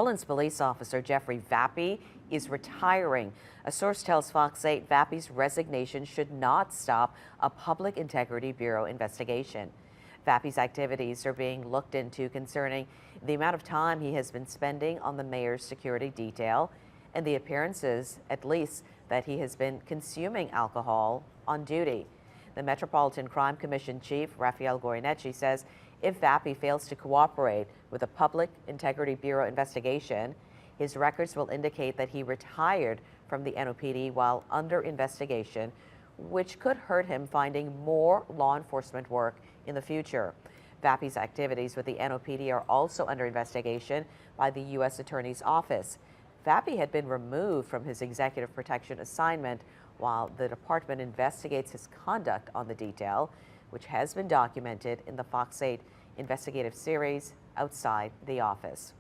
Orleans police officer Jeffrey Vappy is retiring. A source tells Fox 8 Vappy's resignation should not stop a Public Integrity Bureau investigation. Vappy's activities are being looked into concerning the amount of time he has been spending on the mayor's security detail and the appearances, at least, that he has been consuming alcohol on duty. The Metropolitan Crime Commission Chief, Rafael Goyeneche, says if Vappy fails to cooperate with the Public Integrity Bureau investigation, his records will indicate that he retired from the NOPD while under investigation, which could hurt him finding more law enforcement work in the future. Vappy's activities with the NOPD are also under investigation by the U.S. Attorney's Office. Vappy had been removed from his executive protection assignment while the department investigates his conduct on the detail, which has been documented in the Fox 8 investigative series Outside the Office.